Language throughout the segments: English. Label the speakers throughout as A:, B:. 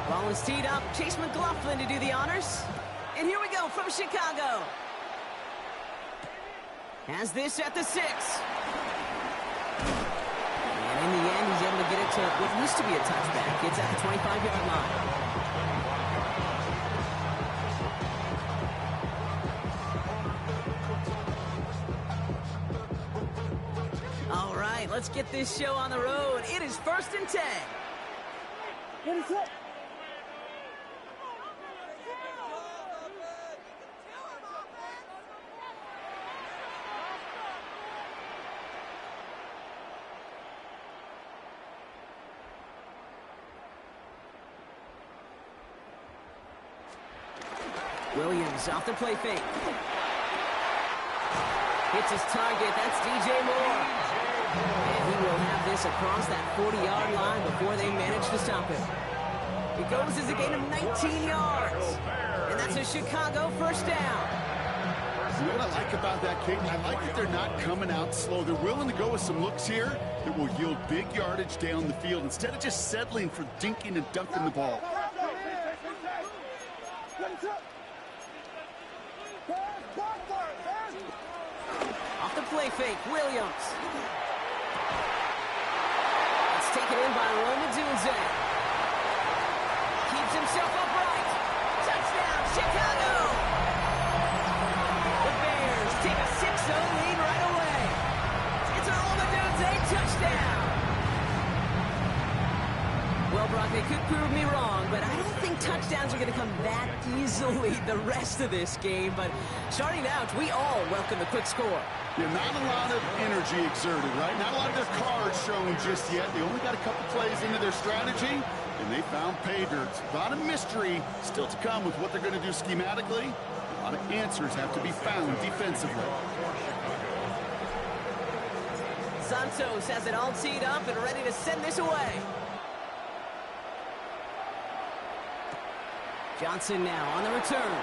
A: Ball is teed up. Chase McLaughlin to do the honors. And here we go from Chicago. Has this at the 6. And in the end, he's able to get it to what used to be a touchback. It's at the 25-yard line. All right, let's get this show on the road. It is 1st and 10.
B: What is it?
A: Williams off the play fake. Hits his target. That's DJ Moore. And he will have this across that 40-yard line before they manage to stop him. It goes as a gain of 19 yards. And that's a Chicago first down.
C: You know what I like about that, Kate? I like that they're not coming out slow. They're willing to go with some looks here that will yield big yardage down the field instead of just settling for dinking and dunking the ball.
A: Off the play fake, Williams. It's taken in by Roman Dunze. Keeps himself upright. Touchdown, Chicago! The Bears take a 6-0 lead right away. It's a Roman Dunze touchdown. Well, Brock, they could prove me wrong, but I don't think touchdowns are going to come that easily the rest of this game. But starting out, we all welcome the quick score.
C: Yeah, not a lot of energy exerted, right? Not a lot of their cards shown just yet. They only got a couple plays into their strategy, and they found pay dirt. A lot of mystery still to come with what they're going to do schematically. A lot of answers have to be found defensively.
A: Santos has it all teed up and ready to send this away. Johnson now on the return.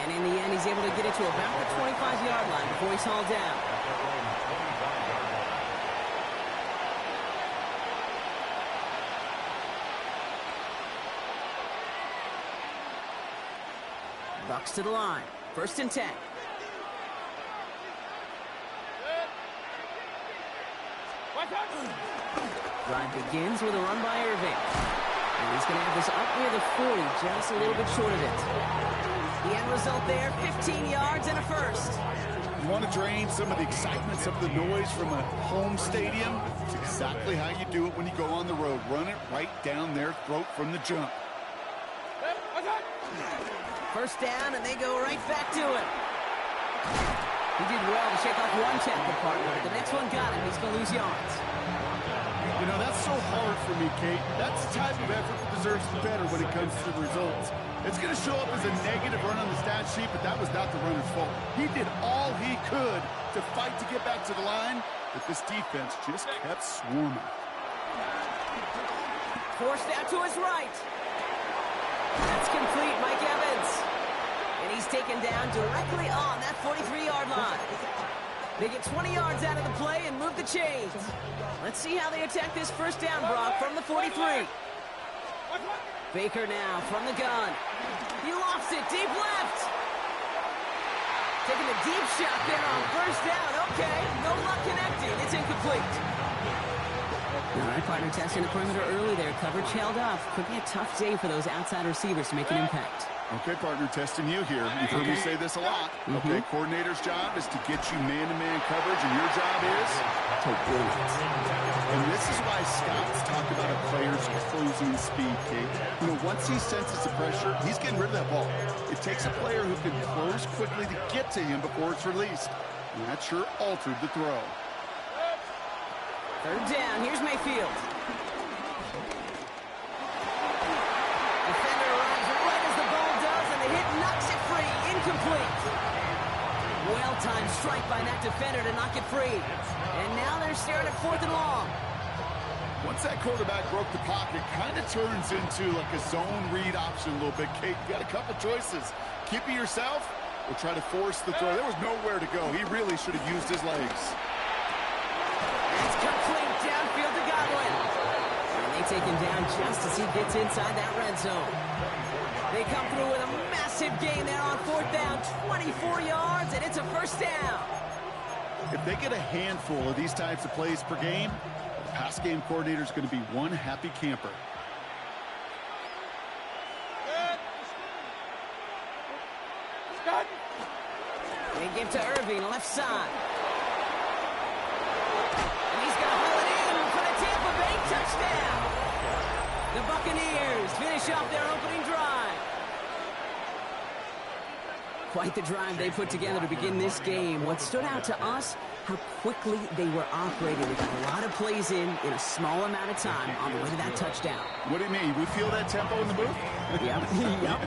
A: And in the end, he's able to get it to about the 25-yard line before he's hauled down. Bucks to the line. 1st and 10. Drive begins with a run by Irving. And he's going to have this up near the 40, just a little bit short of it. The end result there, 15 yards and a first.
C: You want to drain some of the excitement, some of the noise from a home stadium? It's exactly how you do it when you go on the road. Run it right down their throat from the jump.
A: First down, and they go right back to it. He did well to shake off one tackle partner. The next one got him. He's going to lose yards.
C: You know, that's so hard for me, Kate. That's the type of effort that deserves better when it comes to the results. It's going to show up as a negative run on the stat sheet, but that was not the runner's fault. He did all he could to fight to get back to the line, but this defense just kept swarming.
A: Forced out to his right. That's complete, Mike Evans. And he's taken down directly on that 43-yard line. They get 20 yards out of the play and move the chains. Let's see how they attack this first down, Brock, from the 43. Baker now from the gun. He lofts it deep left. Taking a deep shot there on first down. Okay, no luck connecting. It's incomplete. All right, partner testing the perimeter early there. Coverage held up. Could be a tough day for those outside receivers to make an impact.
C: Okay, partner, testing you here. You've heard me say this a lot. Okay, coordinator's job is to get you man-to-man coverage, and your job is to win it. And this is why scouts talk about a player's closing speed, Kate. You know, once he senses the pressure, he's getting rid of that ball. It takes a player who can close quickly to get to him before it's released. And that sure altered the throw.
A: Third down. Here's Mayfield. Defender arrives right as the ball does, and the hit knocks it free. Incomplete. Well-timed strike by that defender to knock it free. And now they're staring at 4th and long.
C: Once that quarterback broke the pocket, kind of turns into like a zone read option a little bit. Kate, you got a couple choices. Keep it yourself or try to force the throw. There was nowhere to go. He really should have used his legs.
A: It's complete downfield to Godwin. And they taken down just as he gets inside that red zone. They come through with a massive gain there on 4th down, 24 yards, and it's a first down.
C: If they get a handful of these types of plays per game, the pass game coordinator is going to be one happy camper.
A: They give to Irving, left side. And he's going to haul it in for the Tampa Bay touchdown. The Buccaneers finish off their opening drive. Quite the drive they put together to begin this game. What stood out to us, how quickly they were operating. They got a lot of plays in a small amount of time on the way to that touchdown.
C: What do you mean? We feel that tempo in the booth?
A: Yep, yep,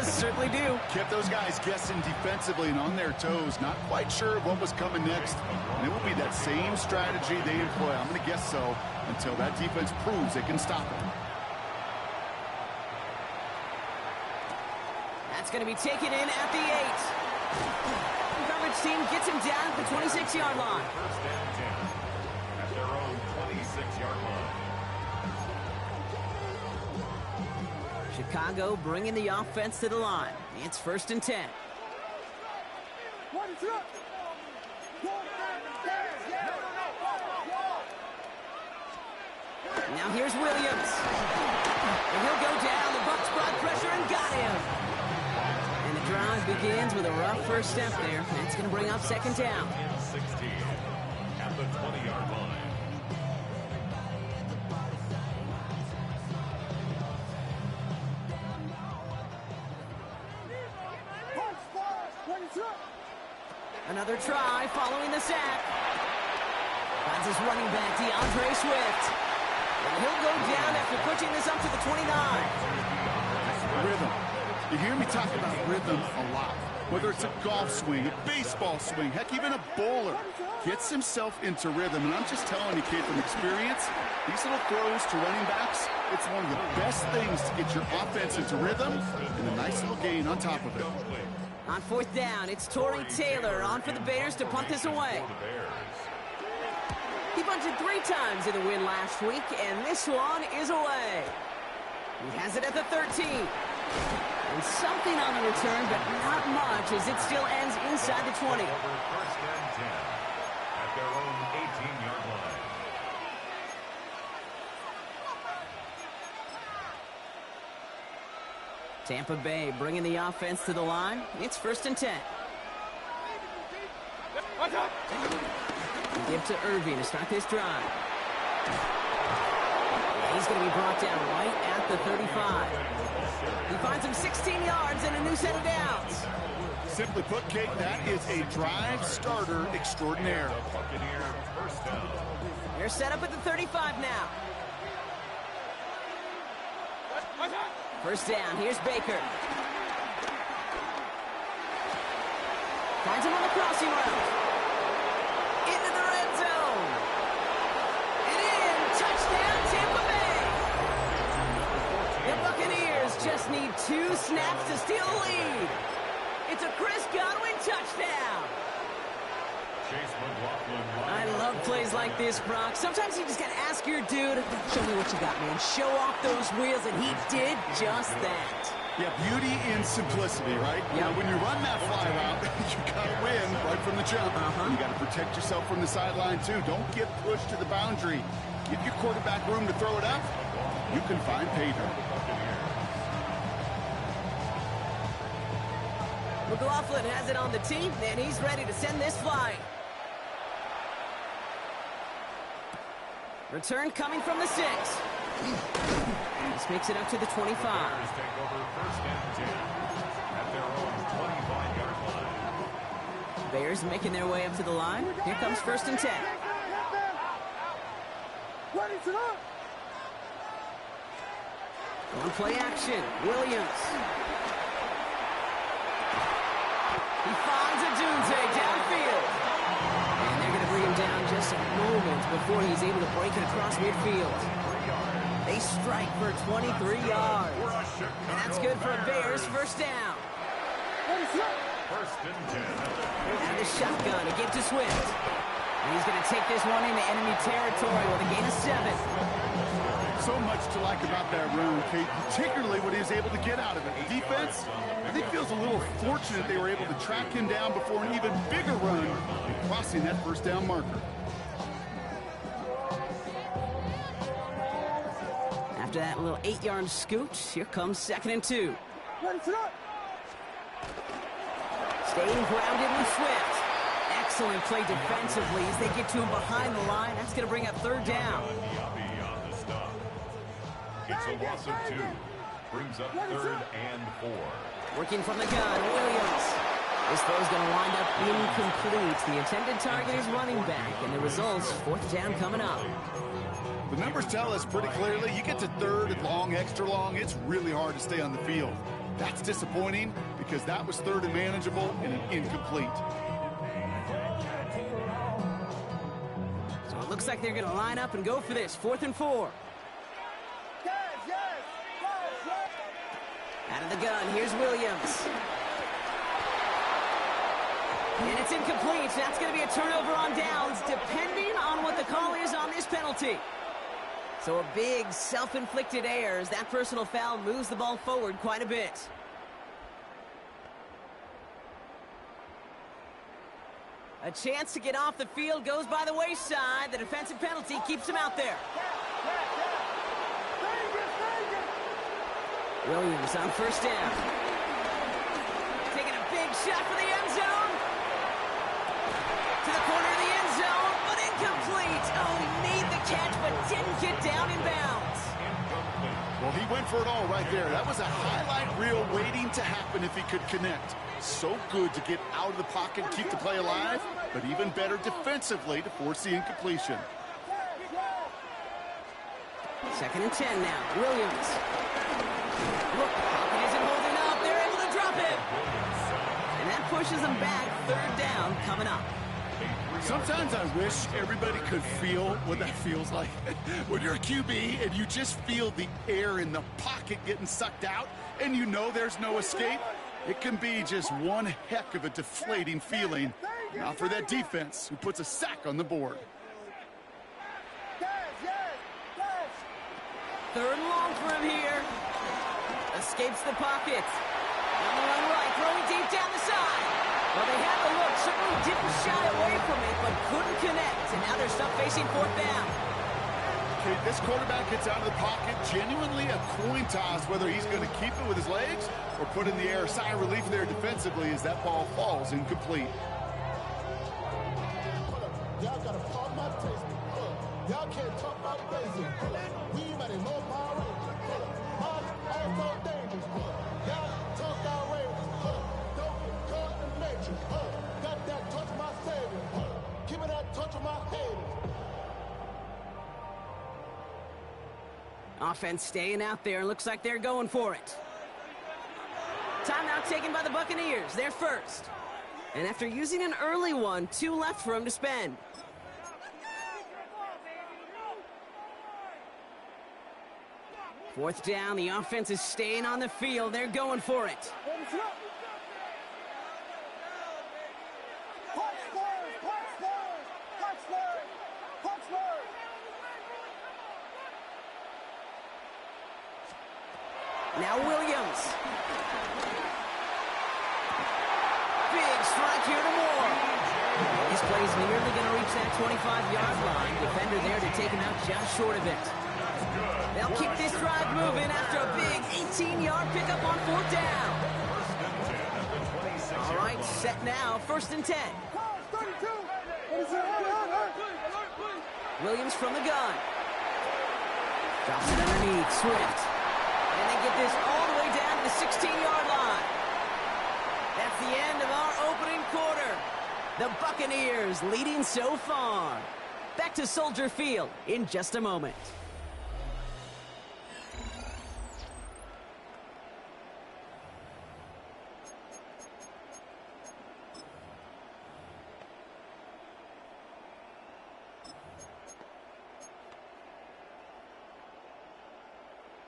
A: certainly do.
C: Kept those guys guessing defensively and on their toes, not quite sure what was coming next. And it will be that same strategy they employ, I'm going to guess so, until that defense proves they can stop it.
A: That's going to be taken in at the 8. Coverage team gets him down at the 26-yard line.
D: First down 10 at their own 26-yard line.
A: Chicago bringing the offense to the line. It's 1st and 10. Now here's Williams. And he'll go down. The Bucs brought pressure and got him. And the drive begins with a rough first step there. That's going to bring up 2nd down.
D: 16 at the 20-yard line.
A: Another try following the sack. Finds his running back, DeAndre Swift. And he'll go down after pushing this up to the 29.
C: Rhythm. You hear me talk about rhythm a lot. Whether it's a golf swing, a baseball swing, heck, even a bowler gets himself into rhythm. And I'm just telling you, kid, from experience, these little throws to running backs, it's one of the best things to get your offense into rhythm and a nice little gain on top of it.
A: On 4th down, it's Torrey Taylor on for the Bears to punt this away. He punted 3 times in the win last week, and this one is away. He has it at the 13. And something on the return, but not much, as it still ends inside the 20.
D: First and 10 at their own 18-yard line.
A: Tampa Bay bringing the offense to the line. It's 1st and 10. Give to Irving to start this drive. He's going to be brought down right at the 35. He finds him 16 yards and a new set of downs.
C: Simply put, Kate, that is a drive starter extraordinaire.
D: Buccaneer first down.
A: They're set up at the 35 now. First down, here's Baker. Finds him on the crossing route. Into the red zone. And in, touchdown Tampa Bay. The Buccaneers just need 2 snaps to steal the lead. It's a Chris Godwin touchdown. I love plays like this, Brock. Sometimes you just got to ask your dude, show me what you got, man. Show off those wheels, and he did just that.
C: Yeah, beauty in simplicity, right?
A: Yep.
C: Now, when you run that fly route, you got to win right from the jump. You got to protect yourself from the sideline, too. Don't get pushed to the boundary. Give your quarterback room to throw it up. You can find pavement.
A: McLaughlin has it on the tee, and he's ready to send this flying. Return coming from the 6. This makes it up to the 25.
D: Take over first and 10 at their own 25-yard line.
A: Bears making their way up to the line. Here comes 1st and 10. On play action, Williams. He finds a Dunze downfield. And they're going to bring him down just a moment before he's able to break it across midfield. They strike for 23 yards. And that's good for a Bears first down.
D: First and 10.
A: And the shotgun to give to Swift. And he's going to take this one into enemy territory with a gain of 7.
C: so much to like about that run, Kate, particularly what he was able to get out of it. The defense, I think, feels a little fortunate they were able to track him down before an even bigger run and crossing that first down marker.
A: After that little 8-yard scoot, here comes 2nd and 2. Staying grounded and swift. Excellent play defensively as they get to him behind the line. That's going to bring up 3rd down.
D: It's a loss of 2. Brings up 3rd and 4.
A: Working from the gun, Williams. This throw's going to wind up incomplete. The intended target is running back, and the result's 4th down coming up.
C: The numbers tell us pretty clearly, you get to 3rd and long, extra long, it's really hard to stay on the field. That's disappointing because that was 3rd and manageable and an incomplete.
A: So it looks like they're going to line up and go for this. 4th and 4. Out of the gun, here's Williams. And it's incomplete. That's going to be a turnover on downs, depending on what the call is on this penalty. So a big self-inflicted error as that personal foul moves the ball forward quite a bit. A chance to get off the field goes by the wayside. The defensive penalty keeps him out there. Williams on 1st down. Taking a big shot for the end zone. To the corner of the end zone, but incomplete. Oh, he made the catch, but didn't get down in bounds.
C: Well, he went for it all right there. That was a highlight reel waiting to happen if he could connect. So good to get out of the pocket and keep the play alive, but even better defensively to force the incompletion.
A: 2nd and 10 now. Williams. Look, pocket isn't holding up. They're able to drop it. And that pushes them back. 3rd down coming up.
C: Sometimes I wish everybody could feel what that feels like. When you're a QB and you just feel the air in the pocket getting sucked out and you know there's no escape, it can be just one heck of a deflating feeling. Not for that defense who puts a sack on the board.
A: 3rd and long for him here. Escapes the pocket. On the run right, throwing deep down the side. Well, they had the look, certainly didn't shy away from it, but couldn't connect. And now they're stuck facing 4th down.
C: Okay, this quarterback gets out of the pocket, genuinely a coin toss whether he's going to keep it with his legs or put in the air. Sigh of relief there defensively as that ball falls incomplete.
B: Y'all gotta pump my taste. Y'all can't talk about basic. We might have no power. My ass so dangerous. Y'all talk outrageous. Don't get caught in the matrix. Got that touch my savior. Give me that touch of my head.
A: Offense staying out there. Looks like they're going for it. Timeout taken by the Buccaneers. They're first. And after using an early one, 2 left for him to spend. Fourth down, the offense is staying on the field. They're going for it. Now Williams. Big strike here to Moore. This play's nearly going to reach that 25-yard line. Defender there to take him out just short of it. They'll keep this drive moving after a big 18-yard pickup on 4th down. All right, set now, 1st and 10. Williams from the gun. Drops it underneath, Swift. And they get this all the way down to the 16-yard line. That's the end of our opening quarter. The Buccaneers leading so far. Back to Soldier Field in just a moment.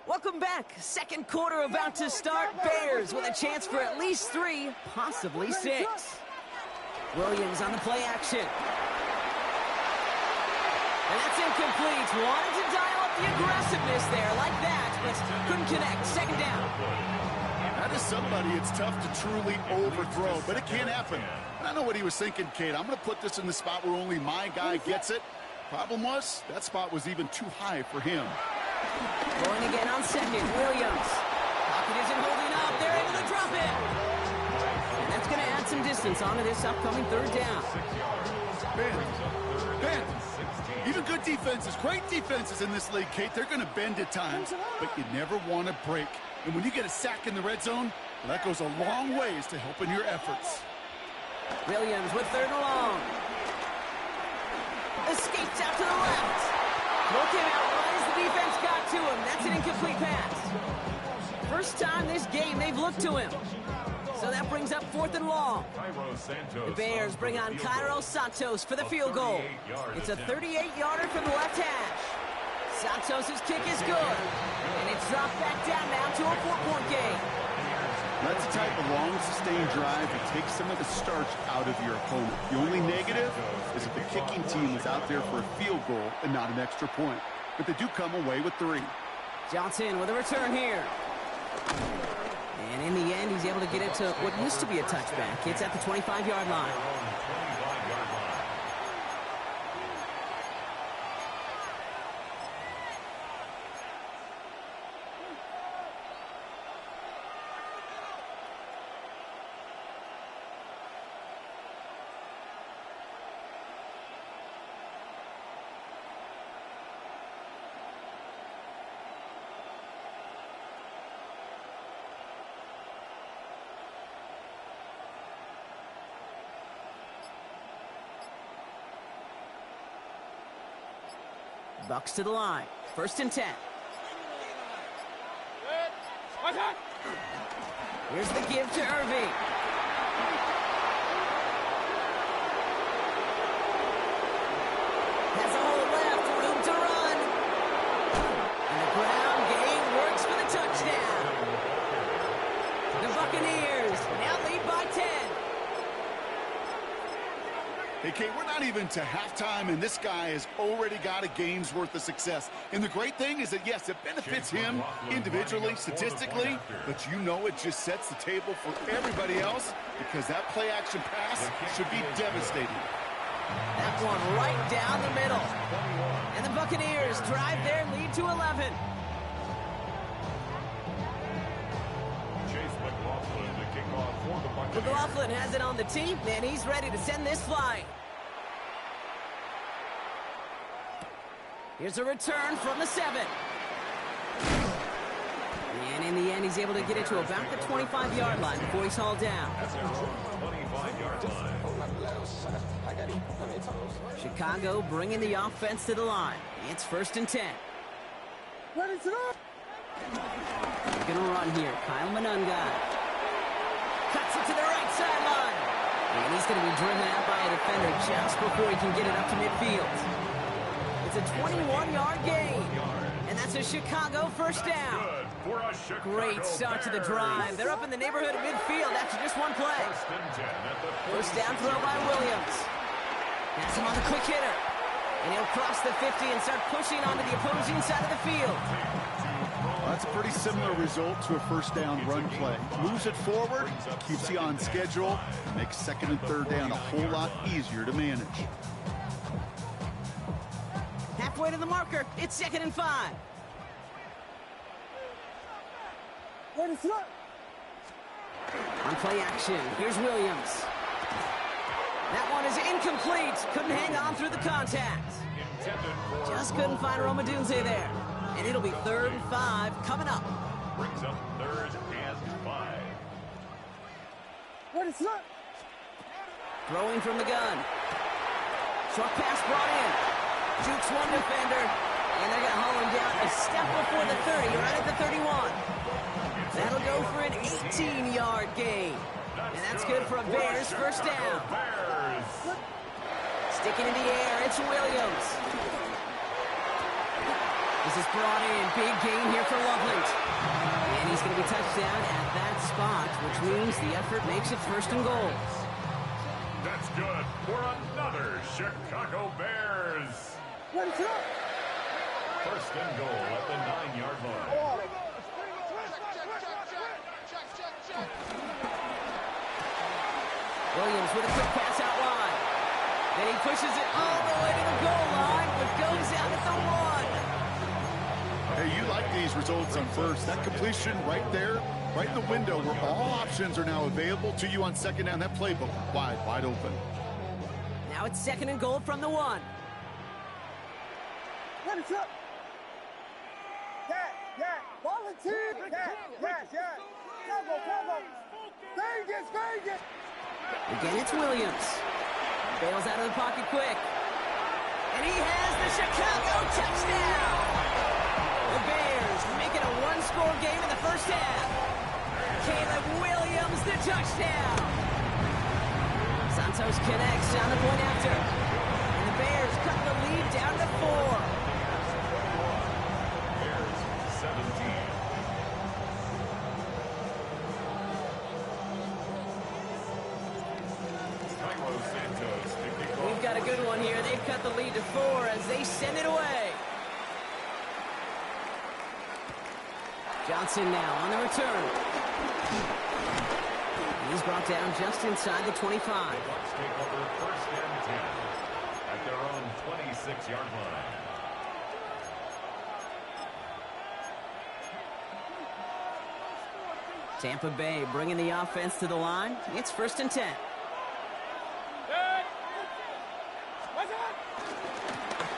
A: Welcome back. Second quarter about to start. Bears with a chance for at least 3, possibly 6. Williams on the play action. And that's incomplete. Wanted to dial up the aggressiveness there like that, but couldn't connect. Second down.
C: That is somebody it's tough to truly overthrow, but it can happen. I know what he was thinking, Kate. I'm going to put this in the spot where only my guy gets it. Problem was, that spot was even too high for him.
A: Going again on second, Williams. Pocket isn't holding up. They're able to drop it. And that's going to add some distance onto this upcoming third down.
C: Bend. Even good defenses, great defenses in this league, Kate, they're going to bend at times, but you never want to break. And when you get a sack in the red zone, well, that goes a long ways to helping your efforts.
A: Williams with third and long. Escapes out to the left. Broke him out right as the defense got to him. That's an incomplete pass. First time this game they've looked to him. So that brings up fourth and long. The Bears bring on Cairo Santos for the field goal. It's a 38-yarder from the left hash. Santos' kick is good. And it's dropped back down now to a 4-point game.
C: That's the type of long, sustained drive that takes some of the starch out of your opponent. The only negative is if the kicking team was out there for a field goal and not an extra point. But they do come away with 3.
A: Johnson with a return here. And in the end, he's able to get it to what used to be a touchback. It's at the 25-yard line. Bucks to the line. First and 10. Here's the give to Irving. Has a hole left, room to run. And the ground game works for the touchdown. The Buccaneers now lead by 10.
C: Hey, Kate, we're not even to halftime, and this guy has already got a game's worth of success. And the great thing is that, yes, it benefits him individually, statistically, but you know it just sets the table for everybody else because that play-action pass should be devastating.
A: That one right down the middle. And the Buccaneers drive their lead to 11. McLaughlin has it on the tee, and he's ready to send this flying. Here's a return from the 7. And in the end, he's able to get it to about the 25-yard line before he's hauled down. Chicago bringing the offense to the line. It's first and 10. They're going to run here. Kyle Monunga. Cuts it to the right sideline. And he's going to be driven out by a defender just before he can get it up to midfield. It's a 21-yard gain. And that's a Chicago first down. Great start to the drive. They're up in the neighborhood of midfield after just one play. First down throw by Williams. Has him on the quick hitter. And he'll cross the 50 and start pushing onto the opposing side of the field.
C: That's a pretty similar result to a first down run play. Moves it forward, keeps you on schedule, makes second and third down a whole lot easier to manage.
A: Halfway to the marker, it's second and 5. On play action, here's Williams. That one is incomplete. Couldn't hang on through the contact. Just couldn't find Roma Dunze there. And it'll be third and 5 coming up.
D: Brings up third and 5.
A: Throwing from the gun. Short pass brought in. Jukes one defender. And they're going to haul him down a step before the 30, right at the 31. That'll go for an 18-yard gain. And that's good for a Bears first down. Sticking in the air, it's Williams. This is brought in. Big gain here for Loveland. And he's going to be touched down at that spot, which means the effort makes it first and goal.
D: That's good for another Chicago Bears. First and goal at the 9-yard line.
A: Williams with a quick pass out wide. Then he pushes it all the way to the goal line, but goes out at the 1.
C: Hey, you like these results on first. That completion right there, right in the window where all options are now available to you on second down. That playbook wide open.
A: Now it's second and goal from the 1.
B: What is up? Yeah. Volunteer. Yeah. Cover. Vegas.
A: Again, it's Williams. Bails out of the pocket quick. And he has the Chicago touchdown. The Bears make it a one-score game in the first half. Caleb Williams, the touchdown. Santos connects on the point after. And the Bears cut the lead down to 4.
D: Bears 17.
A: We've got a good one here. They've cut the lead to 4 as they send it away. Johnson now on the return. He's brought down just inside the 25.
D: Bucs take over first and 10 at their own 26-yard line.
A: Tampa Bay bringing the offense to the line. It's first and 10.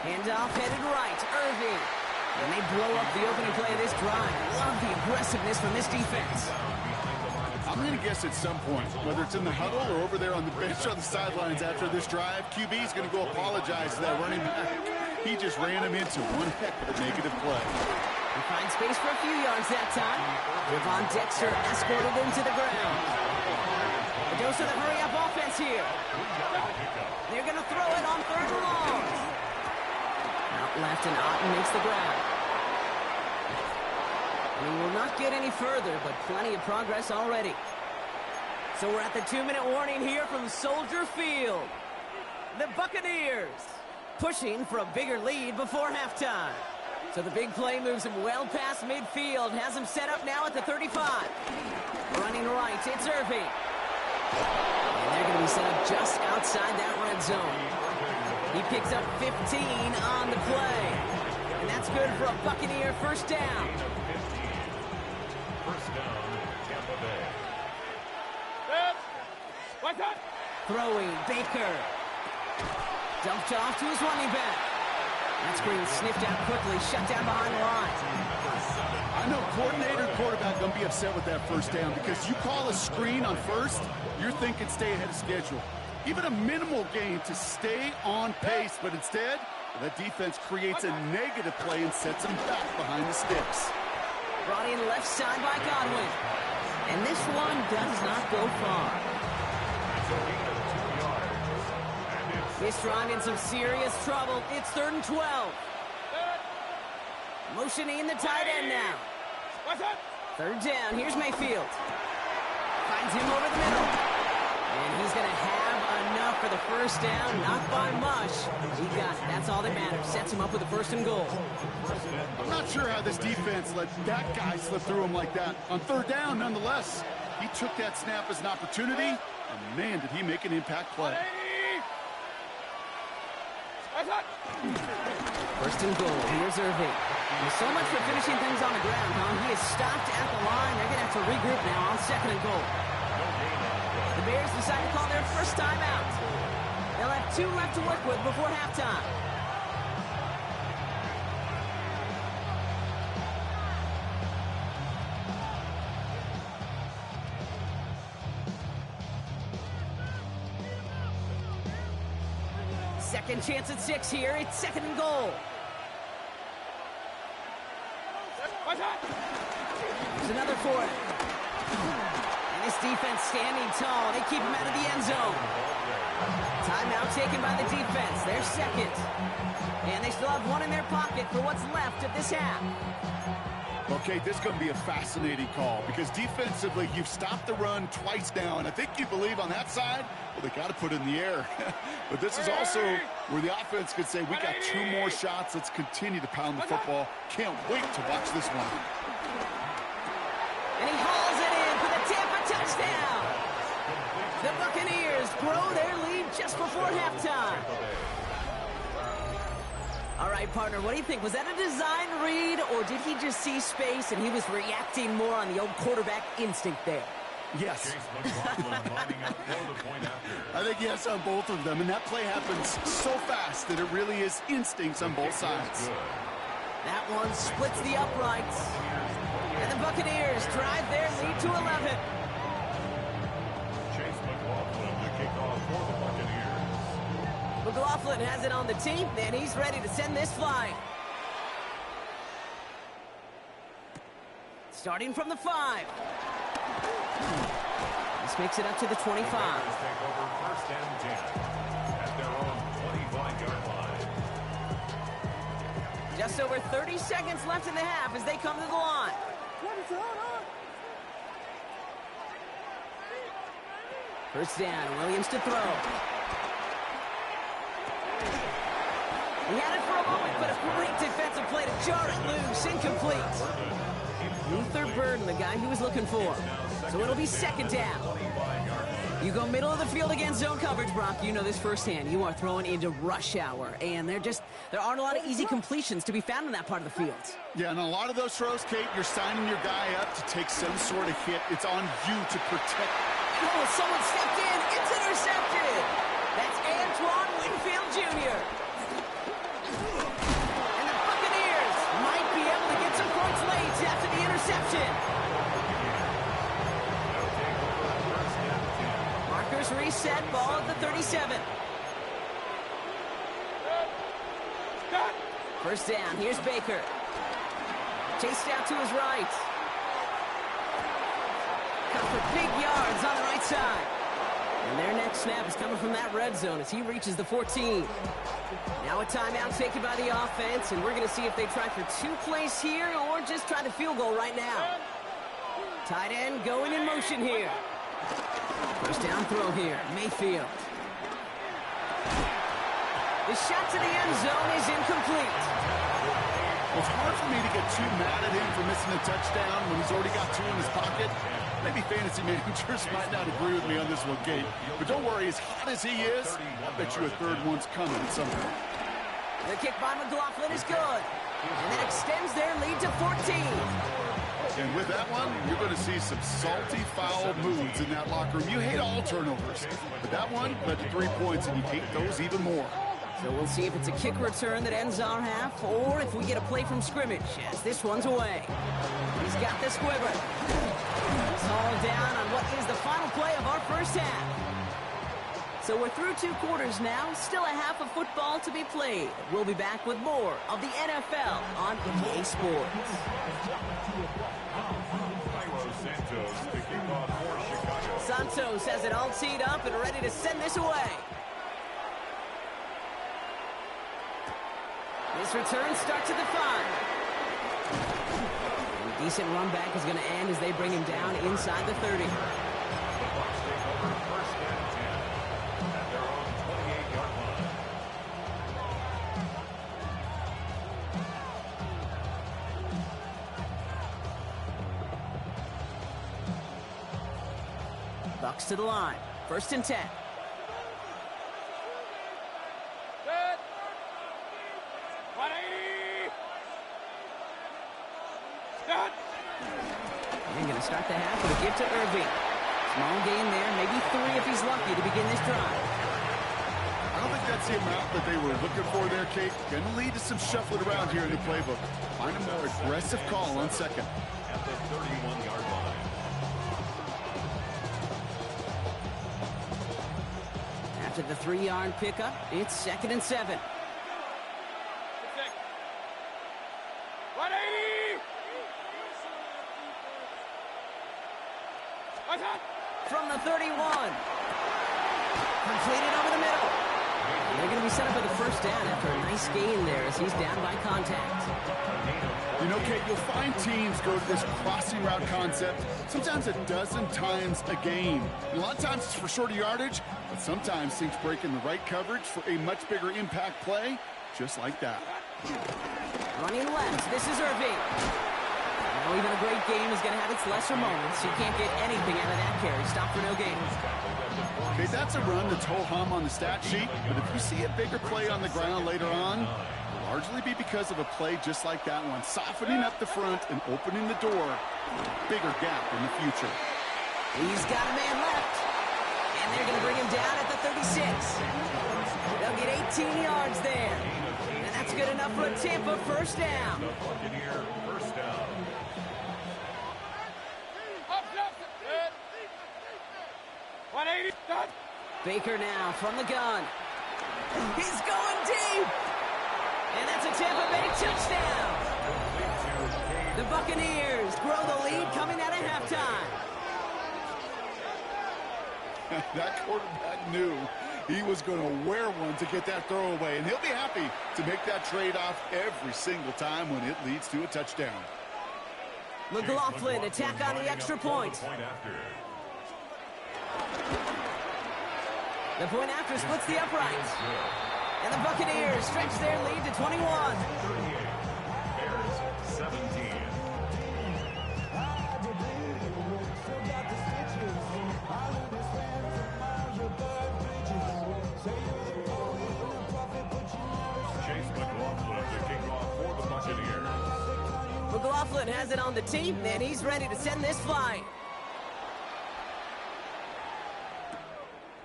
A: Handoff headed right. Irving. And they blow up the opening play of this drive. Love the aggressiveness from this defense.
C: I'm going to guess at some point, whether it's in the huddle or over there on the bench on the sidelines after this drive, QB is going to go apologize to that running back. He just ran him into one heck of a negative play.
A: He finds space for a few yards that time. Devon Dexter escorted him to the ground. A dose of the hurry-up offense here. They're going to throw it on third and long. Out left, and Otten makes the grab. We will not get any further, but plenty of progress already. So we're at the 2-minute warning here from Soldier Field. The Buccaneers pushing for a bigger lead before halftime. So the big play moves him well past midfield, has him set up now at the 35. Running right, it's Irving. And they're going to be set up just outside that red zone. He picks up 15 on the play. And that's good for a Buccaneer first down.
D: First down, Tampa Bay.
B: What's up?
A: Throwing, Baker. Dumped off to his running back. That screen sniffed out quickly, shut down behind the line.
C: I know coordinator and quarterback going to be upset with that first down because you call a screen on first, you're thinking stay ahead of schedule. Even a minimal gain to stay on pace, but instead, the defense creates a negative play and sets them back behind the sticks.
A: Brought in left side by Godwin. And this one does not go far. This drive in some serious trouble. It's 3rd and 12. Motioning the tight end now. 3rd down. Here's Mayfield. Finds him over the middle. And he's going to have enough for the first down. Not by much. He got it. That's all that matters. Sets him up with a 1st and goal.
C: I'm not sure how this defense let that guy slip through him like that. On 3rd down, nonetheless, he took that snap as an opportunity, and man, did he make an impact play.
A: 1st and goal. Here's Irving. There's so much for finishing things on the ground, huh? He is stopped at the line. They're going to have to regroup now on 2nd and goal. The Bears decide to call their first timeout. They'll have 2 left to work with before halftime. Second chance at 6 here. It's 2nd and goal. There's another for it. And this defense standing tall. They keep him out of the end zone. Timeout taken by the defense. They're second. And they still have 1 in their pocket for what's left of this half.
C: Well, Okay, this is going to be a fascinating call because defensively, you've stopped the run twice now, and I think you believe on that side, well, they got to put it in the air. But this is also where the offense could say, we got 2 more shots. Let's continue to pound the football. Can't wait to watch this one.
A: And he hauls it in for the Tampa touchdown. The Buccaneers grow their lead just before halftime. All right, partner, what do you think? Was that a design read, or did he just see space and he was reacting more on the old quarterback instinct there?
C: Yes. I think yes on both of them, and that play happens so fast that it really is instincts on both sides.
A: That one splits the uprights. And the Buccaneers drive their lead to 11. McLaughlin has it on the team, and he's ready to send this flying. Starting from the 5. This makes it up to the 25.
D: Take over 1st and 10 at their own 25-yard line.
A: Just over 30 seconds left in the half as they come to the line. First down, Williams to throw. He had it for a moment, but a great defensive play to jar it loose. Incomplete. Luther Burden, the guy he was looking for. So it'll be 2nd down. You go middle of the field against zone coverage, Brock. You know this firsthand. You are throwing into rush hour, and there aren't a lot of easy completions to be found in that part of the field.
C: Yeah, and a lot of those throws, Kate, you're signing your guy up to take some sort of hit. It's on you to protect.
A: Oh, someone stepped in. It's intercepted. That's Antoine Winfield Jr. And the Buccaneers might be able to get some points late after the interception. Markers reset, ball at the 37. First down, here's Baker. Chased out to his right. Cut for big yards on the right side. And their next snap is coming from that red zone as he reaches the 14. Now a timeout taken by the offense, and we're going to see if they try for 2 plays here or just try the field goal right now. Tight end going in motion here. First down throw here, Mayfield. The shot to the end zone is incomplete.
C: It's hard for me to get too mad at him for missing a touchdown when he's already got 2 in his pocket. Maybe fantasy managers might not agree with me on this one, Kate. But don't worry, as hot as he is, I bet you a 3rd one's coming at some point.
A: The kick by McLaughlin is good. And that extends their lead to 14.
C: And with that one, you're going to see some salty, foul moods in that locker room. You hate all turnovers. But that one led to 3 points, and you hate those even more.
A: So we'll see if it's a kick return that ends our half, or if we get a play from scrimmage, as this one's away. He's got the squiver. It's all down on what is the final play of our first half. So we're through 2 quarters now, still a half of football to be played. We'll be back with more of the NFL on EA Sports. Santos has it all teed up and ready to send this away. This return starts at the 5. And a decent run back is going to end as they bring him down inside the 30. Bucks to the line. 1st and 10. They're going to start the half with a give to Irving. Small gain there, maybe 3 if he's lucky to begin this drive.
C: I don't think that's the amount that they were looking for there, Kate. Going to lead to some shuffling around here in the playbook. Find a more aggressive call on 2nd.
D: At the 31-yard line.
A: After the 3-yard pickup, it's 2nd and 7. From the 31. Completed over the middle. And They're going to be set up with a first down after a nice gain there as he's down by contact.
C: You know, Kate, you'll find teams go to this crossing route concept sometimes a dozen times a game. And a lot of times it's for shorter yardage, but sometimes things break in the right coverage for a much bigger impact play, just like that.
A: Running left, this is Irving. Now even a great game is going to have its lesser moments. You can't get anything out of that carry. Stop for no gain.
C: Okay, that's a run that's ho-hum on the stat sheet, but if you see a bigger play on the ground later on, it'll largely be because of a play just like that one, softening up the front and opening the door for a bigger gap in the future.
A: He's got a man left, and they're going to bring him down at the 36. They'll get 18 yards there, and that's good enough for a Tampa first down.
D: The Buccaneer first down.
A: Baker now from the gun. He's going deep. And that's a Tampa Bay touchdown. The Buccaneers grow the lead coming out of halftime.
C: That quarterback knew he was going to wear one to get that throw away, and he'll be happy to make that trade-off every single time when it leads to a touchdown.
A: McLaughlin attack on the extra point. The point after splits the uprights. And the Buccaneers stretch their lead to 21.
D: 38. Bears 17. Chase McLaughlin to kick off for the Buccaneers.
A: McLaughlin has it on the team, and he's ready to send this flying.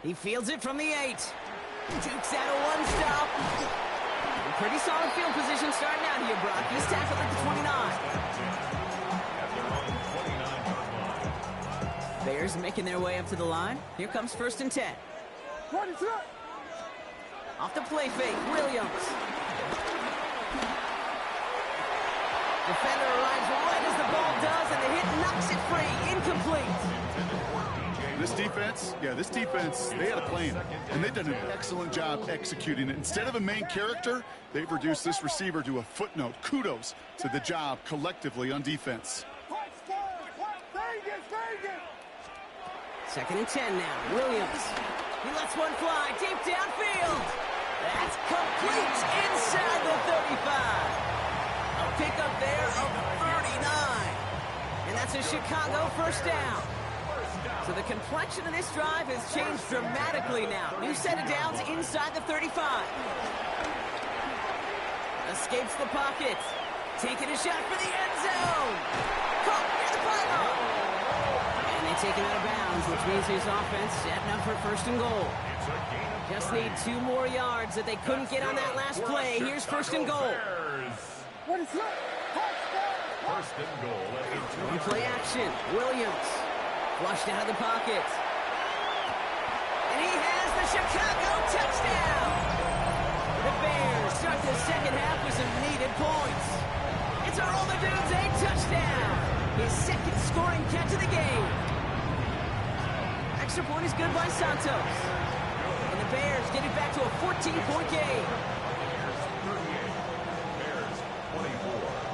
A: He fields it from the 8. Jukes out a one-stop. Pretty solid field position starting out here, Brock. He's tackled at the 29. Bears making their way up to the line. Here comes 1st and 10. Off the play fake, Williams. Defender arrives right as the ball does, and the hit knocks it free. Incomplete.
C: This defense, they had a plan, and they've done an excellent job executing it. Instead of a main character, they've reduced this receiver to a footnote. Kudos to the job collectively on defense.
A: 2nd and 10 now. Williams. He lets one fly deep downfield. That's complete inside the 35. A pickup there of 39. And that's a Chicago first down. So the complexion of this drive has changed dramatically now. New set of downs inside the 35. Escapes the pocket. Taking a shot for the end zone. Caught near the pylon. And they take him out of bounds, which means his offense setting up for 1st and goal. Just need 2 more yards that they couldn't get on that last play. Here's 1st and goal.
D: First and goal.
A: On play action. Williams. Flushed out of the pocket. And he has the Chicago touchdown. The Bears start the second half with some needed points. It's a Roll the Dudes 8 touchdown. His 2nd scoring catch of the game. Extra point is good by Santos. And the Bears get it back to a 14-point game.
D: Bears 24.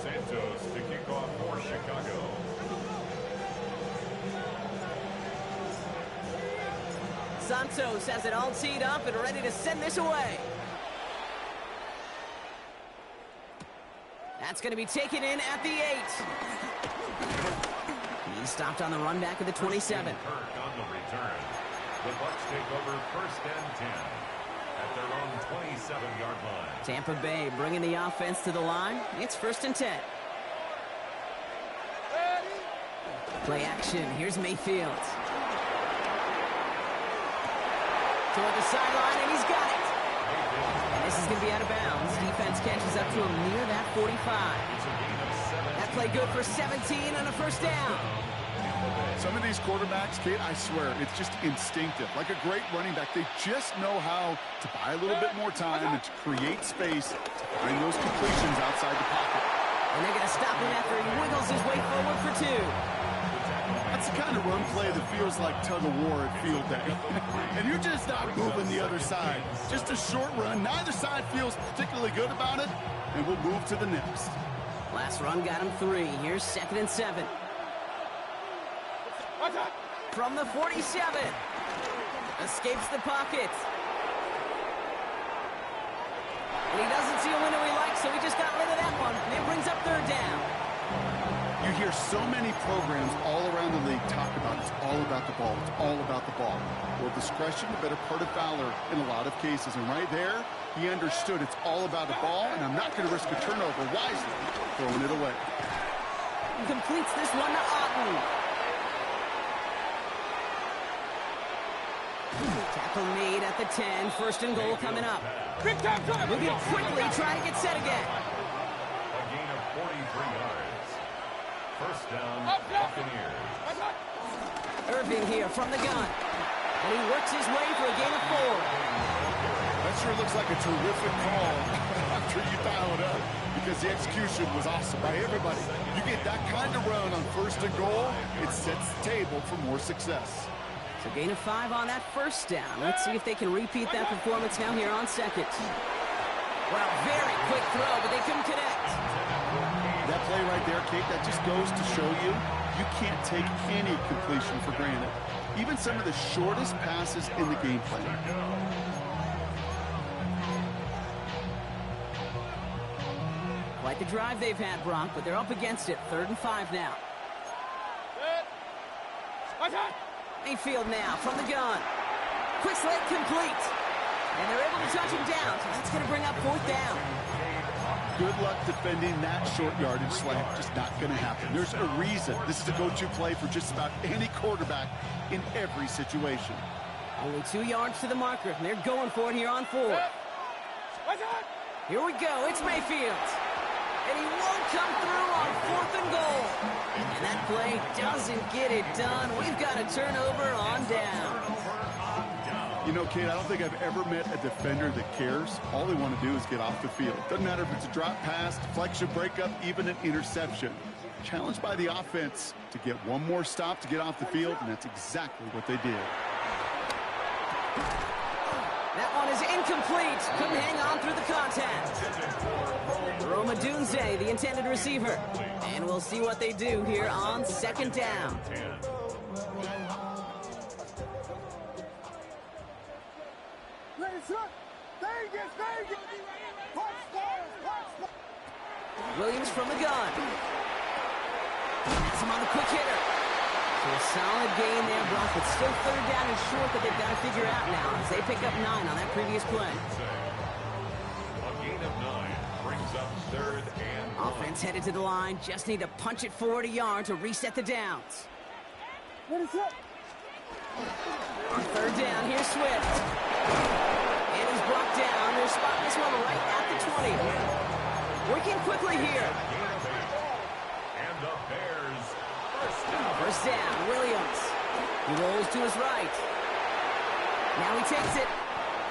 D: Santos to kick off for Chicago.
A: Santos has it all teed up and ready to send this away. That's going to be taken in at the 8. He's stopped on the run back of the 27.
D: Kirk on the return. The Bucs take over 1st and 10 at their own 27-yard line.
A: Tampa Bay bringing the offense to the line. It's 1st and 10. Play action. Here's Mayfield. Toward the sideline, and he's got it. And this is going to be out of bounds. Defense catches up to him near that 45. That play good for 17 on a first down.
C: Some of these quarterbacks, Kate, I swear, it's just instinctive. Like a great running back, they just know how to buy a little bit more time and to create space to find those completions outside the pocket.
A: And they're going to stop him after he wiggles his way forward for 2.
C: That's the kind of run play that feels like tug-of-war at field day. And you're just not moving the other side. Just a short run. Neither side feels particularly good about it, and we'll move to the next.
A: Last run got him 3. Here's 2nd and 7. From the 47. Escapes the pocket. And he doesn't see a window he likes, so he just got rid of that one. And it brings up 3rd down.
C: You hear so many programs all around the league talk about it's all about the ball. It's all about the ball. Well, discretion, the better part of valor in a lot of cases. And right there, he understood it's all about the ball, and I'm not going to risk a turnover wisely, throwing it away.
A: He completes this one to Otten. Tackle made at the 10. 1st and goal coming up. Moving quickly, trying to get set again.
D: A gain of 43 yards. 1st down, Buccaneers.
A: Irving here from the gun. And he works his way for a gain of 4.
C: That sure looks like a terrific call after you dial it up, because the execution was awesome by everybody. You get that kind of run on 1st and goal, it sets the table for more success.
A: So gain of 5 on that 1st down. Let's see if they can repeat that performance now here on 2nd. Well, very quick throw, but they couldn't connect.
C: That play right there, Kate, that just goes to show you, you can't take any completion for granted. Even some of the shortest passes in the game plan.
A: Quite the drive they've had, Brock, but they're up against it. 3rd and 5 now. Mayfield now from the gun. Quick slant complete. And they're able to touch him down, so that's going to bring up 4th down.
C: Good luck defending that short yardage slant. Just not going to happen. There's a reason this is a go-to play for just about any quarterback in every situation.
A: Only 2 yards to the marker, and they're going for it here on 4th. Here we go. It's Mayfield. And he won't come through on 4th and goal. And that play doesn't get it done. We've got a turnover on down.
C: You know, Kate, I don't think I've ever met a defender that cares. All they want to do is get off the field. Doesn't matter if it's a drop pass, deflection, breakup, even an interception. Challenged by the offense to get one more stop to get off the field, and that's exactly what they did.
A: That one is incomplete. Couldn't hang on through the contact. Roma Dunze, the intended receiver. And we'll see what they do here on 2nd down. Williams from the gun. Has him on the quick hitter. So a solid gain there, Brock. It's still 3rd down and short that they've got to figure out now as they pick up 9 on that previous play.
D: A gain of 9 brings up 3rd and 1.
A: Offense headed to the line. Just need to punch it forward a yard to reset the downs. On 3rd down, here's Swift. And he's brought down. They're spotting this one right at the 20. Working quickly here.
D: And the Bears.
A: 1st down, Williams. He rolls to his right. Now he takes it.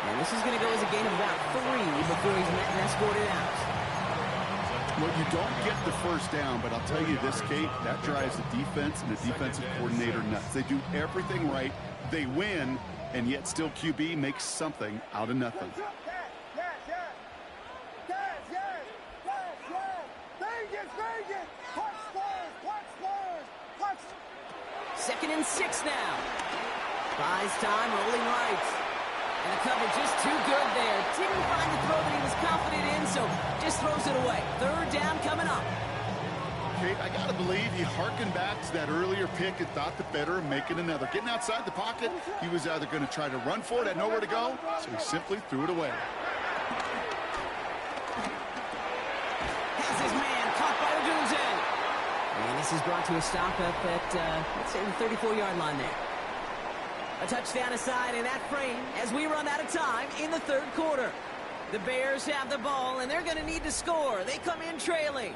A: And this is going to go as a gain of about 3 before he's met and escorted out.
C: Well, you don't get the 1st down, but I'll tell you this, Kate, that drives the defense and the defensive coordinator nuts. They do everything right. They win, and yet still QB makes something out of nothing.
A: 2nd and 6 now. Buys time, rolling right. And the coverage just too good there. Didn't find the throw that he was confident in, so just throws it away. 3rd down coming up.
C: Kate, I got to believe he harkened back to that earlier pick and thought the better of making another. Getting outside the pocket, he was either going to try to run for it, had nowhere to go, so he simply threw it away.
A: Has his man caught by Odunze. And this is brought to a stop up at, let's say, the 34-yard line there. A touchdown aside in that frame as we run out of time in the 3rd quarter. The Bears have the ball, and they're going to need to score. They come in trailing.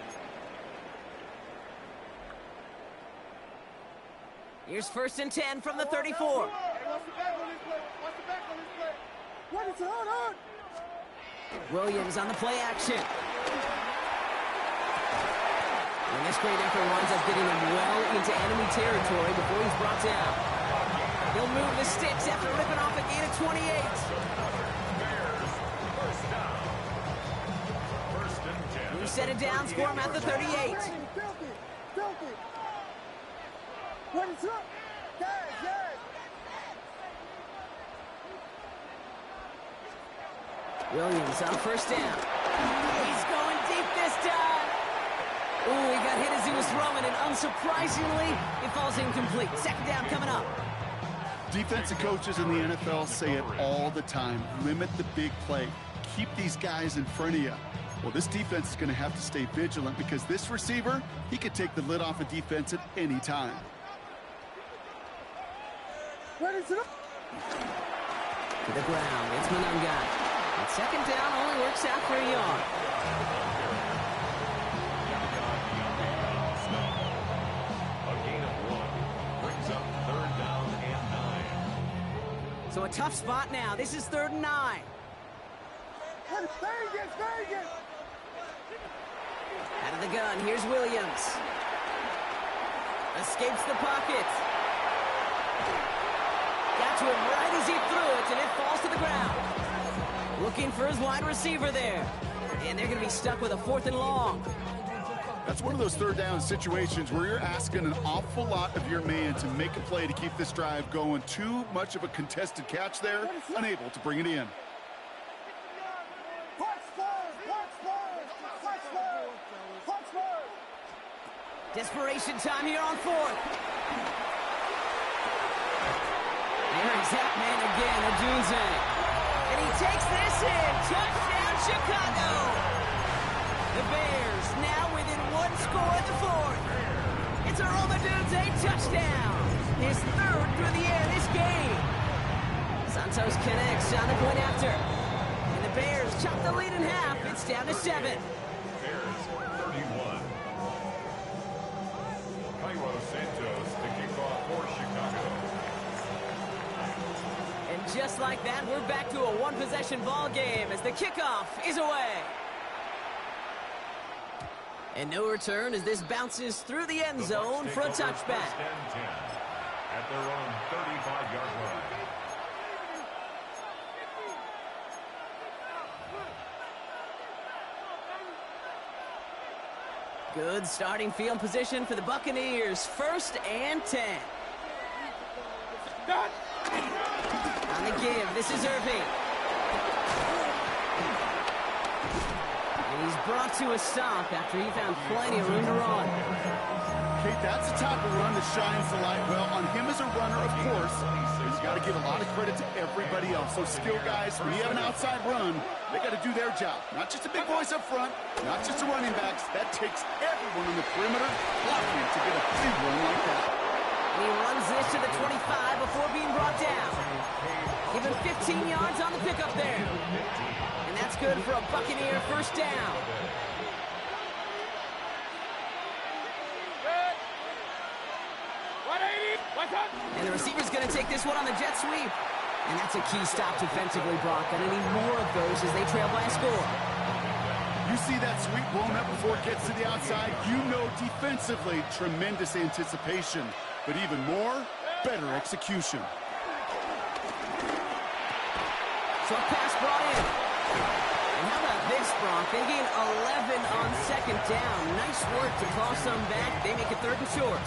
A: Here's 1st and 10 from the 34. Williams on the play action. And this great effort winds up getting him well into enemy territory before he's brought down. He'll move the sticks after ripping off a gain of 28. We set it down, score him at the 38.
B: What is up?
A: Williams on first down. He's going deep this time. Ooh, he got hit as he was throwing, and unsurprisingly, it falls incomplete. Second down coming up.
C: Defensive coaches in the NFL say it all the time. Limit the big play. Keep these guys in front of you. Well, this defense is going to have to stay vigilant because this receiver, he could take the lid off a defense at any time.
B: What is it?
A: To the ground, it's Monunga. And second down only works out for a yard.
D: A gain of 1 brings up 3rd down and 9.
A: So a tough spot now. This is 3rd and 9.
B: Vegas!
A: Out of the gun, here's Williams. Escapes the pocket. Got to him right as he threw it, and it falls to the ground. Looking for his wide receiver there. And they're going to be stuck with a 4th and long.
C: That's one of those 3rd down situations where you're asking an awful lot of your man to make a play to keep this drive going. Too much of a contested catch there, unable to bring it in.
A: Desperation time here on 4th. There is that man again, Adunze. And he takes this in. Touchdown, Chicago. The Bears now within 1 score at the 4th. It's a Rome Adunze touchdown. His 3rd through the air this game. Santos connects on the point after. And the Bears chop the lead in half. It's down to 7.
D: Bears 31. Cairo Santos to kick off for Chicago.
A: And just like that, we're back to a one-possession ball game as the kickoff is away. And no return as this bounces through the end zone for a touchback.
D: First and 10 at their own 35-yard line.
A: Good starting field position for the Buccaneers. 1st and 10. On the give, this is Irving. And he's brought to a stop after he found plenty of room to run.
C: Kate, that's the type of run that shines the light well on him as a runner, of course. But he's got to give a lot of credit to everybody else. Those skill guys, when you have an outside run, they got to do their job. Not just a big voice up front, not just the running backs. That takes everyone on the perimeter blocking to get a big run like that.
A: And he runs this to the 25 before being brought down. Give him 15 yards on the pickup there. And that's good for a Buccaneer 1st down. And the receiver's going to take this one on the jet sweep. And that's a key stop defensively, Brock. And any more of those as they trail by a score.
C: You see that sweep blown up before it gets to the outside, you know defensively, tremendous anticipation. But even more, better execution.
A: Short pass brought in. And how about this, Brock? They gain 11 on 2nd down. Nice work to toss them back. They make it 3rd and short.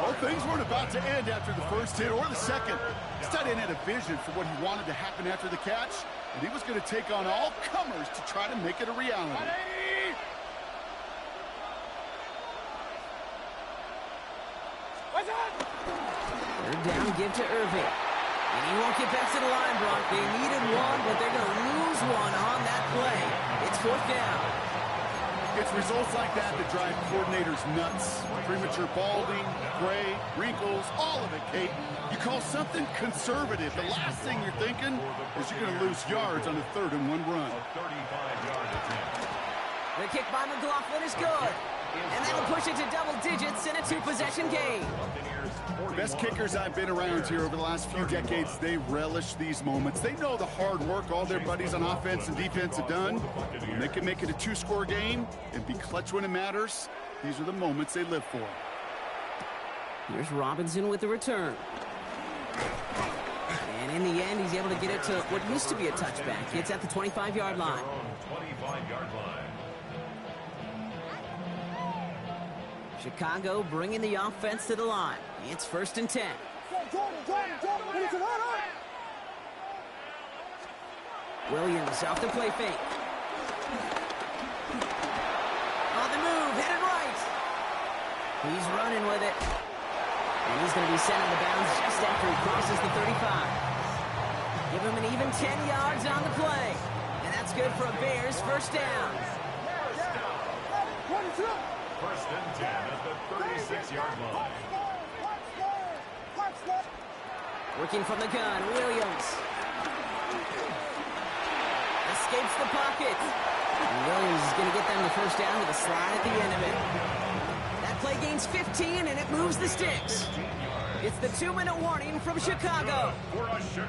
C: Well, things weren't about to end after the first hit or the second. This tight end had a vision for what he wanted to happen after the catch, and he was going to take on all comers to try to make it a reality.
A: Third down, give to Irving. And he won't get back to the line, Brock. They needed one, but they're going to lose one on that play. It's 4th down.
C: It's results like that that drive coordinators nuts. Premature balding, gray, wrinkles, all of it, Kate. You call something conservative. The last thing you're thinking is you're going to lose yards on a 3rd and 1 run.
D: A 35-yard attempt.
A: The kick by McLaughlin is good. And that'll push it to double digits in a two-possession game.
C: Best kickers I've been around here over the last few decades, they relish these moments. They know the hard work all their buddies on offense and defense have done. When they can make it a two-score game and be clutch when it matters, these are the moments they live for.
A: Here's Robinson with the return. And in the end, he's able to get it to what used to be a touchback. It's at the 25-yard line.
D: 25-yard line.
A: Chicago bringing the offense to the line. It's 1st and 10. Williams off the play fake. On the move, headed right. He's running with it. And he's going to be sent out of bounds just after he crosses the 35. Give him an even 10 yards on the play. And that's good for a Bears first down.
D: First and 10 at the 36-yard line.
A: Working from the gun, Williams. Escapes the pocket. And Williams is going to get them the first down with a slide at the end of it. That play gains 15, and it moves the sticks. It's the 2-minute warning from Chicago.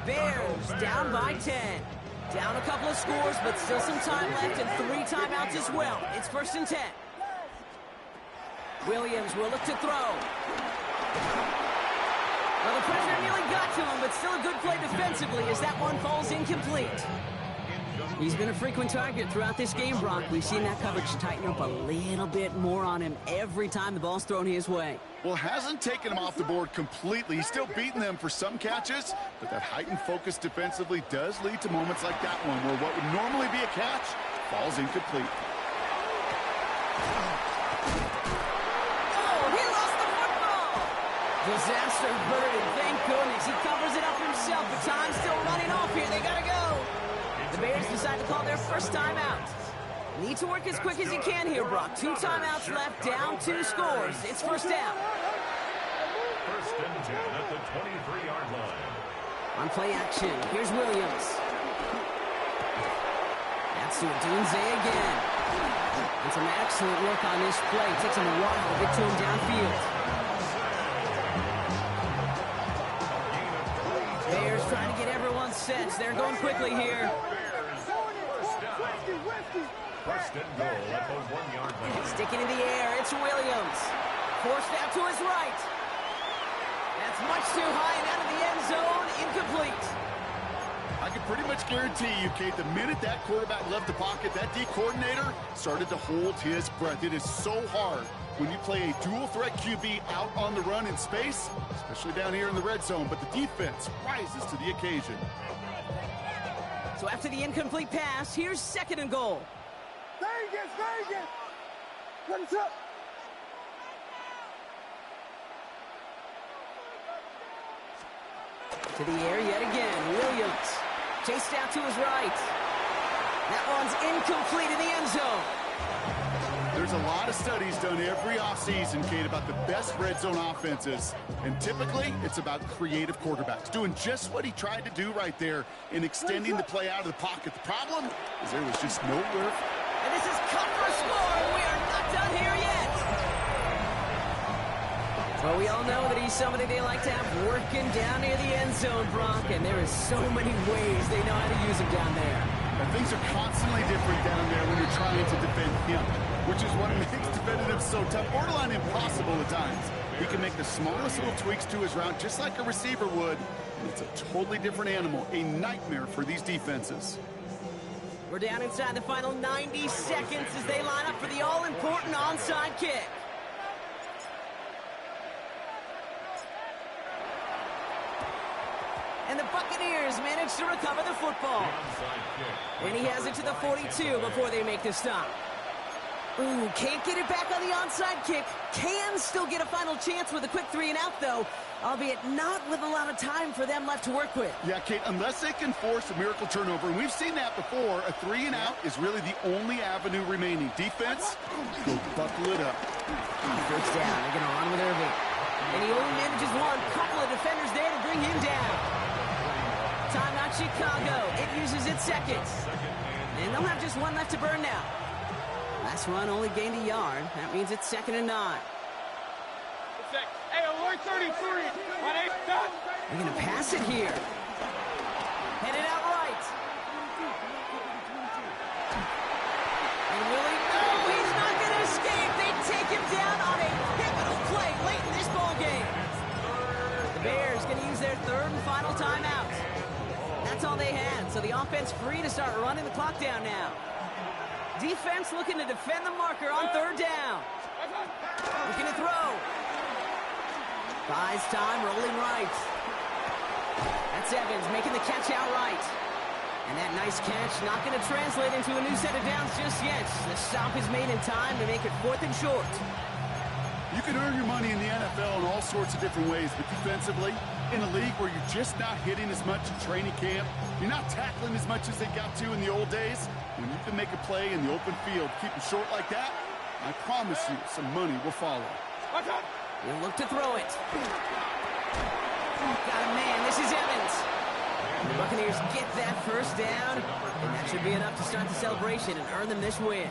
A: Bears down by 10. Down a couple of scores, but still some time left and 3 timeouts as well. It's 1st and 10. Williams will look to throw. Well, the pressure nearly got to him, but still a good play defensively as that one falls incomplete. He's been a frequent target throughout this game, Brock. We've seen that coverage tighten up a little bit more on him every time the ball's thrown his way.
C: Well, hasn't taken him off the board completely. He's still beating them for some catches, but that heightened focus defensively does lead to moments like that one where what would normally be a catch falls incomplete.
A: Disaster averted, thank goodness. He covers it up himself, but time's still running off here. They gotta go. The Bears decide to call their first timeout. Need to work as quick as you can here, Brock. 2 timeouts left, down 2 scores. It's first down.
D: First and 10 at the 23-yard line.
A: On play action, here's Williams. That's to Dunze again. And some excellent work on this play. It takes him a while to get to him downfield. Bears trying to get everyone set. They're going quickly here.
D: First and goal at the 1-yard line.
A: Sticking in the air, it's Williams. Forced out to his right. That's much too high and out of the end zone. Incomplete.
C: I can pretty much guarantee you, Kate, the minute that quarterback left the pocket, that D coordinator started to hold his breath. It is so hard when you play a dual-threat QB out on the run in space, especially down here in the red zone, but the defense rises to the occasion.
A: So after the incomplete pass, here's 2nd and goal.
B: Vegas! What's up?
A: To the air yet again, Williams. Chased out to his right. That one's incomplete in the end zone.
C: There's a lot of studies done every offseason, Kate, about the best red zone offenses. And typically, it's about creative quarterbacks doing just what he tried to do right there in extending the play out of the pocket. The problem is there was just nowhere.
A: And this is cut for a score, and we are not done here yet. Well, we all know that he's somebody they like to have working down near the end zone, Brock, and there is so many ways they know how to use him down there.
C: And things are constantly different down there when you're trying to defend him, which is what makes defending him so tough, borderline impossible at times. He can make the smallest little tweaks to his route just like a receiver would, and it's a totally different animal, a nightmare for these defenses.
A: We're down inside the final 90 seconds as they line up for the all-important onside kick. And the Buccaneers manage to recover the football. And he has it to the 42 before they make the stop. Ooh, can't get it back on the onside kick. Can still get a final chance with a quick 3-and-out, though, albeit not with a lot of time for them left to work with.
C: Yeah, Kate, unless they can force a miracle turnover, and we've seen that before, a 3-and-out is really the only avenue remaining. Defense, go buckle it up.
A: First down, they're going to run with Irving. And he only manages one. Couple of defenders there to bring him down. Timeout Chicago. It uses its seconds. And they'll have just one left to burn now. Last run only gained a yard. That means it's 2nd and 9.
E: Hey, alert 33.
A: They're going to pass it here. Headed out right. And will he? No, he's not going to escape. They take him down on a pivotal play late in this ball game. The Bears going to use their 3rd and final timeout. That's all they had, so the offense free to start running the clock down now. Defense looking to defend the marker on 3rd down. Looking to throw. Buys time, rolling right. That's Evans making the catch outright. And that nice catch not going to translate into a new set of downs just yet. The stop is made in time to make it 4th and short.
C: You can earn your money in the NFL in all sorts of different ways, but defensively, in a league where you're just not hitting as much in training camp, you're not tackling as much as they got to in the old days, when you can make a play in the open field, keep them short like that, I promise you some money will follow.
A: He'll look to throw it. Got a man. This is Evans. The Buccaneers get that 1st down, and that should be enough to start the celebration and earn them this win.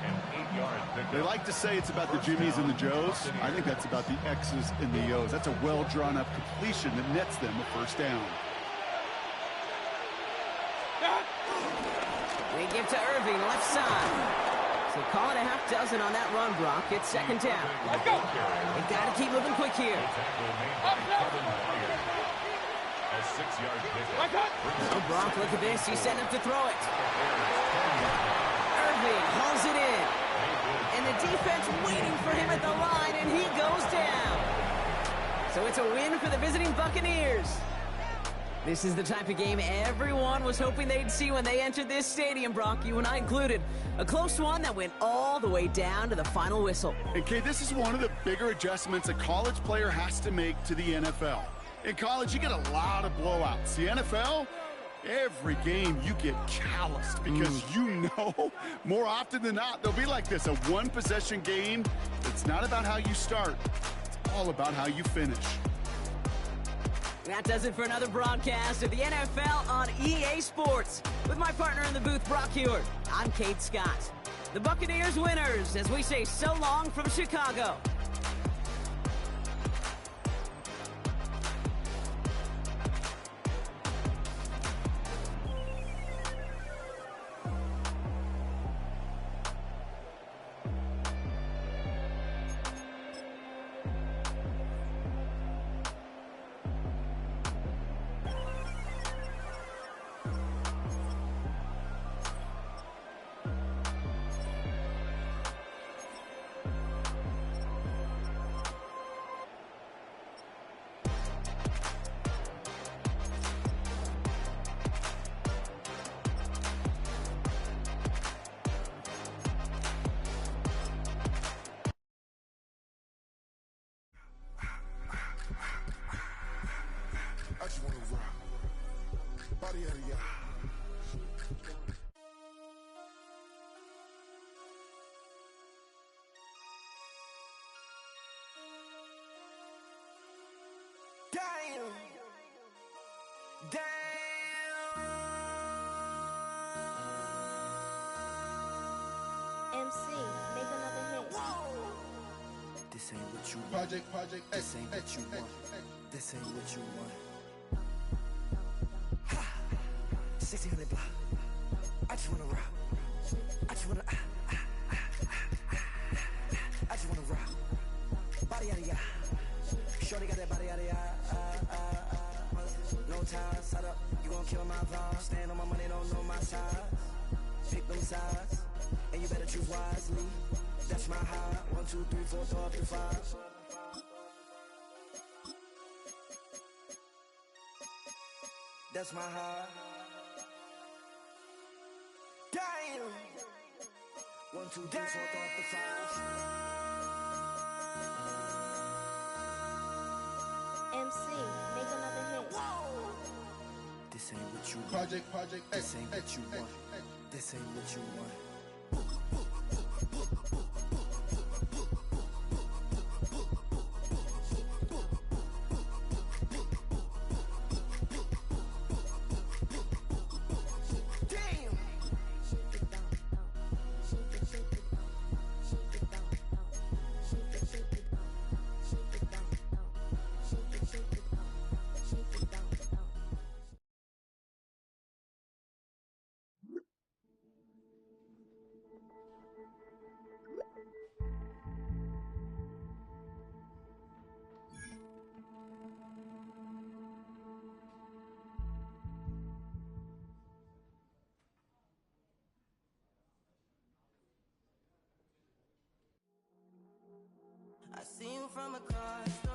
C: They like to say it's about the Jimmies and the Joes. I think that's about the X's and the O's. That's a well-drawn-up completion that nets them a 1st down.
A: They give to Irving, left side. So call it a half dozen on that run, Brock. It's 2nd down.
E: Let's go.
A: They got to keep moving quick here. Oh, Brock, look at this. He's setting up to throw it. Irving hauls it in. And the defense waiting for him at the line, and he goes down. So it's a win for the visiting Buccaneers. This is the type of game everyone was hoping they'd see when they entered this stadium, Brock, you and I included. A close one that went all the way down to the final whistle.
C: And, Kay, this is one of the bigger adjustments a college player has to make to the NFL. In college, you get a lot of blowouts. The NFL, every game you get calloused because you know more often than not they'll be like this, a one-possession game. It's not about how you start. It's all about how you finish.
A: That does it for another broadcast of the NFL on EA Sports. With my partner in the booth, Brock Hewitt, I'm Kate Scott. The Buccaneers winners as we say so long from Chicago.
B: I just wanna rock. Body out of y'all. Damn.
F: MC, make another hit.
G: This ain't what you want.
B: Project.
G: This ain't what you want. This ain't what you want. 1600 block. I just wanna rock. I just wanna. I just wanna rock. Body out of ya. Shorty got that body out of ya. No time, set up. You gon' kill my vibe. Stand on my money, don't know my size. Pick them sides, and you better choose wisely. That's my high. 1, 2, 3, 4, 5. That's my high. Damn. 1, 2, 3, 4, 5.
F: MC, make another hit.
G: This ain't what you want.
B: Project.
G: This ain't what you want. This ain't what you want. see you from across the